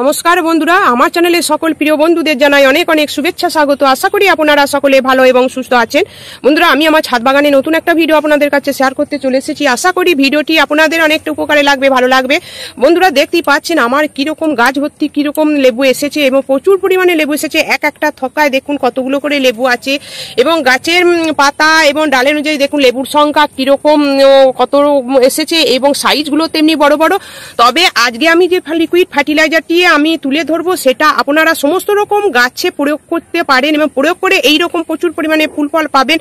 নমস্কার বন্ধুরা, আমার চ্যানেলে সকল প্রিয় বন্ধুদের জানাই অনেক অনেক শুভেচ্ছা স্বাগত। আশা করি আপনারা সকলে ভালো এবং সুস্থ আছেন। বন্ধুরা, আমি আমার ছাদ বাগানে নতুন একটা ভিডিও আপনাদের কাছে শেয়ার করতে চলে এসেছি। আশা করি ভিডিওটি আপনাদের অনেকটা উপকারে লাগবে, ভালো লাগবে। বন্ধুরা, দেখতেই পাচ্ছেন আমার কিরকম গাছ ভর্তি কিরকম লেবু এসেছে এবং প্রচুর পরিমাণে লেবু এসেছে। এক একটা থকায় দেখুন কতগুলো করে লেবু আছে এবং গাছের পাতা এবং ডালের অনুযায়ী দেখুন লেবুর সংখ্যা কিরকম কত এসেছে এবং সাইজগুলো তেমনি বড় বড়। তবে আজকে আমি যে লিকুইড ফার্টিলাইজারটি আমি তুলে ধরবো সেটা আপনারা সমস্ত রকম গাছে প্রয়োগ করতে পারেন এবং প্রয়োগ করে এইরকম প্রচুর পরিমাণে ফুল ফল পাবেন।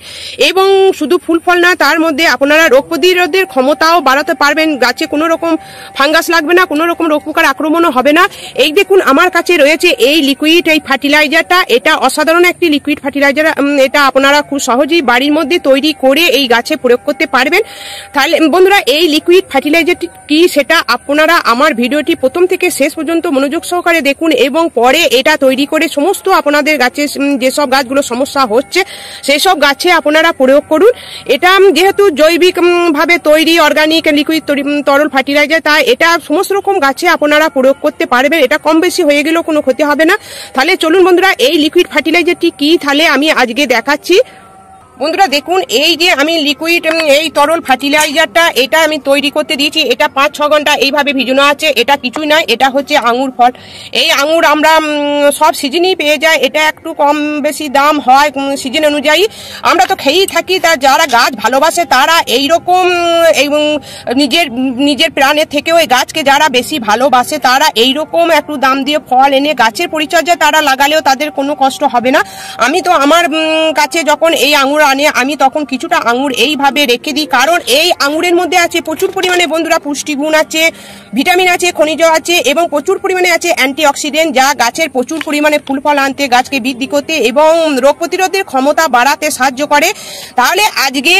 এবং শুধু ফুল ফল না, তার মধ্যে আপনারা রোগ প্রতিরোধের ক্ষমতাও বাড়াতে পারবেন। গাছে কোনো রকম ফাঙ্গাস লাগবে না, কোনো রকম রোগ পোকার আক্রমণও হবে না। এই দেখুন আমার কাছে রয়েছে এই লিকুইড এই ফার্টিলাইজারটা। এটা অসাধারণ একটি লিকুইড ফার্টিলাইজার। এটা আপনারা খুব সহজেই বাড়ির মধ্যে তৈরি করে এই গাছে প্রয়োগ করতে পারবেন। তাহলে বন্ধুরা, এই লিকুইড ফার্টিলাইজারটি কি সেটা আপনারা আমার ভিডিওটি প্রথম থেকে শেষ পর্যন্ত মনোযোগ সহকারে দেখুন এবং পরে এটা তৈরি করে সমস্ত আপনাদের গাছে যেসব গাছগুলো সমস্যা হচ্ছে সেই সব গাছে আপনারা প্রয়োগ করুন। এটা যেহেতু জৈবিক ভাবে তৈরি অর্গানিক লিকুইড তরল ফার্টিলাইজার, তাই এটা সমস্ত রকম গাছে আপনারা প্রয়োগ করতে পারবেন। এটা কম বেশি হয়ে গেলেও কোনো ক্ষতি হবে না। তাহলে চলুন বন্ধুরা, এই লিকুইড ফার্টিলাইজারটি কি তাহলে আমি আজকে দেখাচ্ছি। বন্ধুরা দেখুন, এই যে আমি লিকুইড এই তরল ফার্টিলাইজারটা এটা আমি তৈরি করতে দিয়েছি। এটা 5-6 ঘন্টা এইভাবে ভিজানো আছে। এটা কিছুই নয়, এটা হচ্ছে আঙুর ফল। এই আঙুর আমরা সব সিজনেই পেয়ে যাই। এটা একটু কম বেশি দাম হয় সিজন অনুযায়ী। আমরা তো খেয়েই থাকি। তা যারা গাছ ভালোবাসে তারা এইরকম এবং নিজের প্রাণের থেকেও এই গাছকে যারা বেশি ভালোবাসে তারা এইরকম একটু দাম দিয়ে ফল এনে গাছের পরিচর্যা তারা লাগালেও তাদের কোনো কষ্ট হবে না। আমি তো আমার কাছে যখন এই আঙুর আনে আমি তখন কিছুটা আঙুর এইভাবে রেখে দিই, কারণ এই আঙুরের মধ্যে আছে প্রচুর পরিমাণে বন্ধুরা পুষ্টিগুণ আছে, ভিটামিন আছে, খনিজ আছে এবং প্রচুর পরিমাণে আছে অ্যান্টিঅক্সিডেন্ট, যা গাছের প্রচুর পরিমাণে ফুল ফল আনতে, গাছকে বৃদ্ধি করতে এবং রোগ প্রতিরোধের ক্ষমতা বাড়াতে সাহায্য করে। তাহলে আজকে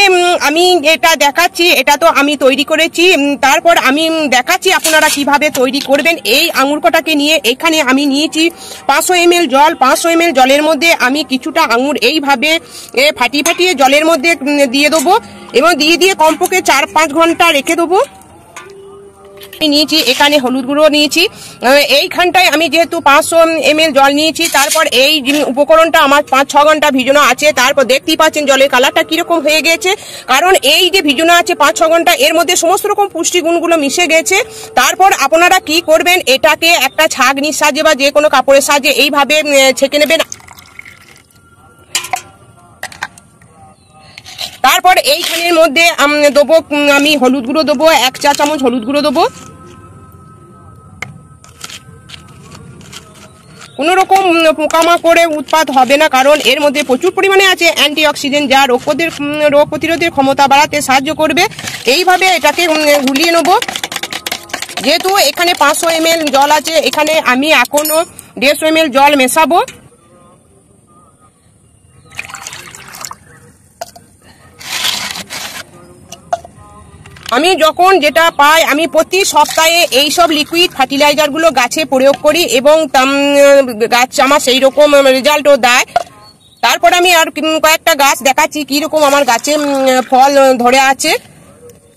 আমি এটা দেখাচ্ছি। এটা তো আমি তৈরি করেছি, তারপর আমি দেখাচ্ছি আপনারা কিভাবে তৈরি করবেন। এই আঙুর কটাকে নিয়ে এখানে আমি নিয়েছি 500 ml জল। 500 ml জলের মধ্যে আমি কিছুটা আঙুর এইভাবে ফাটিয়ে জলের মধ্যে দিয়ে দেবো এবং দিয়ে কমপক্ষে 4-5 ঘন্টা রেখে দেবো। নিয়েছি এখানে হলুদ গুঁড়ো নিয়েছি। এইখানটায় আমি যেহেতু 500 ml জল নিয়েছি, তারপর এই উপকরণটা আমার 5-6 ঘন্টা ভিজানো আছে। তারপর দেখতেই পাচ্ছেন জলের কালারটা কিরকম হয়ে গেছে, কারণ এই যে ভিজানো আছে 5-6 ঘন্টা এর মধ্যে সমস্ত রকম পুষ্টিগুণগুলো মিশে গেছে। তারপর আপনারা কি করবেন, এটাকে একটা ছাঁকনির সাহায্যে বা যে কোনো কাপড়ের সাহায্যে এইভাবে ছেঁকে নেবেন। তারপর এইখানের মধ্যে দেবো আমি হলুদ গুঁড়ো দেবো, 1 চা চামচ হলুদ গুঁড়ো দেবো। কোনো রকম পোকামাকড়ে উৎপাত হবে না, কারণ এর মধ্যে প্রচুর পরিমাণে আছে অ্যান্টিঅক্সিডেন্ট, যা রোগ প্রতিরোধের ক্ষমতা বাড়াতে সাহায্য করবে। এইভাবে এটাকে গুলিয়ে নেব। যেহেতু এখানে 500 ml জল আছে, এখানে আমি এখনো 150 ml জল মেশাবো। আমি যখন যেটা পাই আমি প্রতি সপ্তাহে এইসব লিকুইড ফার্টিলাইজার গুলো গাছে প্রয়োগ করি এবং গাছ আমার সেই রকম রেজাল্টও দেয়। তারপর আমি আর কয়েকটা গাছ দেখাচ্ছি কিরকম আমার গাছে ফল ধরে আছে।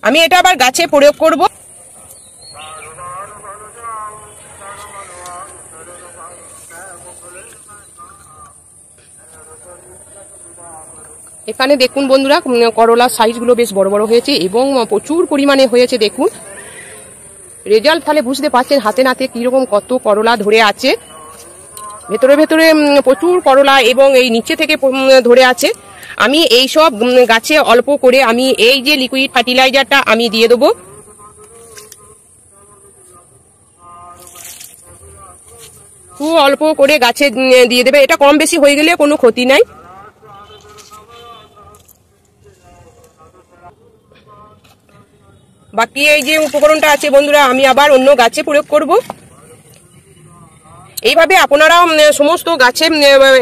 আমি এটা আবার গাছে প্রয়োগ করব। এখানে দেখুন বন্ধুরা, করলার সাইজগুলো বেশ বড় বড় হয়েছে এবং প্রচুর পরিমাণে হয়েছে। দেখুন রেজাল্ট তাহলে বুঝতে পারছেন হাতে নাতে কিরকম কত করলা ধরে আছে। ভেতরে ভেতরে প্রচুর করলা এবং এই নিচে থেকে ধরে আছে। আমি এই সব গাছে অল্প করে আমি এই যে লিকুইড ফার্টিলাইজারটা আমি দিয়ে দেবো। খুব অল্প করে গাছে দিয়ে দেবে। এটা কম বেশি হয়ে গেলে কোনো ক্ষতি নাই। বাকি এই যে উপকরণটা আছে বন্ধুরা আমি আবার অন্য গাছে প্রয়োগ করব। এইভাবে আপনারা সমস্ত গাছে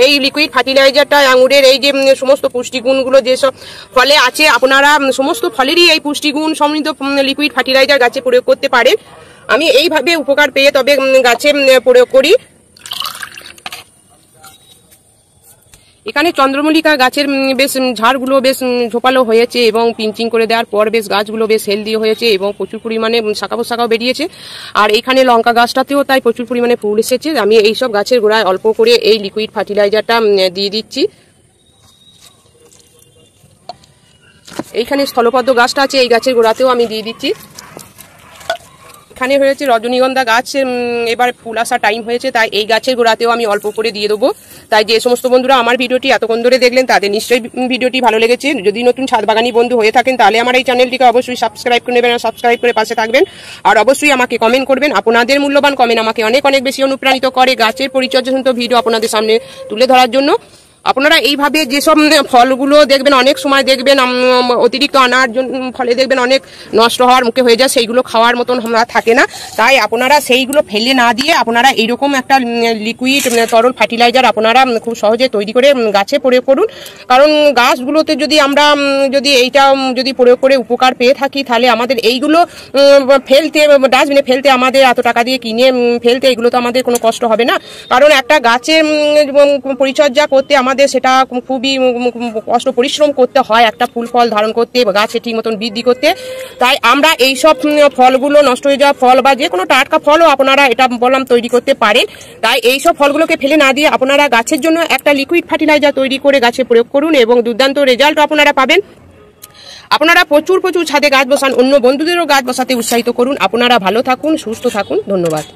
এই লিকুইড ফার্টিলাইজারটা আঙুরের এই যে সমস্ত পুষ্টিগুণগুলো যেসব ফলে আছে আপনারা সমস্ত ফলেরই এই পুষ্টিগুণ সমৃদ্ধ লিকুইড ফার্টিলাইজার গাছে প্রয়োগ করতে পারেন। আমি এইভাবে উপকার পেয়ে তবে গাছে প্রয়োগ করি। এখানে চন্দ্রমল্লিকা গাছের বেশ ঝাড়গুলো বেশ ঝোপালো হয়েছে এবং পিঞ্চিং করে দেওয়ার পর বেশ গাছগুলো বেশ হেলদি হয়েছে এবং প্রচুর পরিমাণে শাখা পোশাখাও বেরিয়েছে। আর এখানে লঙ্কা গাছটাতেও তাই প্রচুর পরিমাণে ফুল এসেছে। আমি এইসব গাছের গোড়ায় অল্প করে এই লিকুইড ফার্টিলাইজারটা দিয়ে দিচ্ছি। এইখানে স্থলপদ্ম গাছটা আছে, এই গাছের গোড়াতেও আমি দিয়ে দিচ্ছি। এখানে হয়েছে রজনীগন্ধা গাছ, এবার ফুল আসা টাইম হয়েছে, তাই এই গাছের গোড়াতেও আমি অল্প করে দিয়ে দেবো। তাই যে সমস্ত বন্ধুরা আমার ভিডিওটি এতক্ষণ ধরে দেখলেন তাদের নিশ্চয়ই ভিডিওটি ভালো লেগেছে। যদি নতুন ছাদ বাগানি বন্ধু হয়ে থাকেন তাহলে আমার এই চ্যানেলটিকে অবশ্যই সাবস্ক্রাইব করে নেবেন আর সাবস্ক্রাইব করে পাশে থাকবেন। আর অবশ্যই আমাকে কমেন্ট করবেন। আপনাদের মূল্যবান কমেন্ট আমাকে অনেক অনেক বেশি অনুপ্রাণিত করে গাছের পরিচর্যাজনিত ভিডিও আপনাদের সামনে তুলে ধরার জন্য। আপনারা এইভাবে যেসব ফলগুলো দেখবেন অনেক সময় দেখবেন অতিরিক্ত আনার ফলে দেখবেন অনেক নষ্ট হওয়ার মুখে হয়ে যায়, সেইগুলো খাওয়ার মতন আমরা থাকে না। তাই আপনারা সেইগুলো ফেলে না দিয়ে আপনারা এইরকম একটা লিকুইড তরল ফার্টিলাইজার আপনারা খুব সহজে তৈরি করে গাছে প্রয়োগ করুন। কারণ গাছগুলোতে যদি আমরা এইটা প্রয়োগ করে উপকার পেয়ে থাকি তাহলে আমাদের এইগুলো ফেলতে ডাস্টবিনে ফেলতে আমাদের এত টাকা দিয়ে কিনে ফেলতে এইগুলো তো আমাদের কোনো কষ্ট হবে না। কারণ একটা গাছের পরিচর্যা করতে আমাদের সেটা খুবই কষ্ট পরিশ্রম করতে হয় একটা ফুল ফল ধারণ করতে, গাছে ঠিক মতন বৃদ্ধি করতে। তাই আমরা এইসব ফলগুলো নষ্ট হয়ে যাওয়া ফল বা যে কোনো টাটকা ফলও আপনারা এটা বললাম তৈরি করতে পারেন। তাই এইসব ফলগুলোকে ফেলে না দিয়ে আপনারা গাছের জন্য একটা লিকুইড ফার্টিলাইজার তৈরি করে গাছে প্রয়োগ করুন এবং দুর্দান্ত রেজাল্ট আপনারা পাবেন। আপনারা প্রচুর ছাদে গাছ বসান, অন্য বন্ধুদেরও গাছ বসাতে উৎসাহিত করুন। আপনারা ভালো থাকুন, সুস্থ থাকুন। ধন্যবাদ।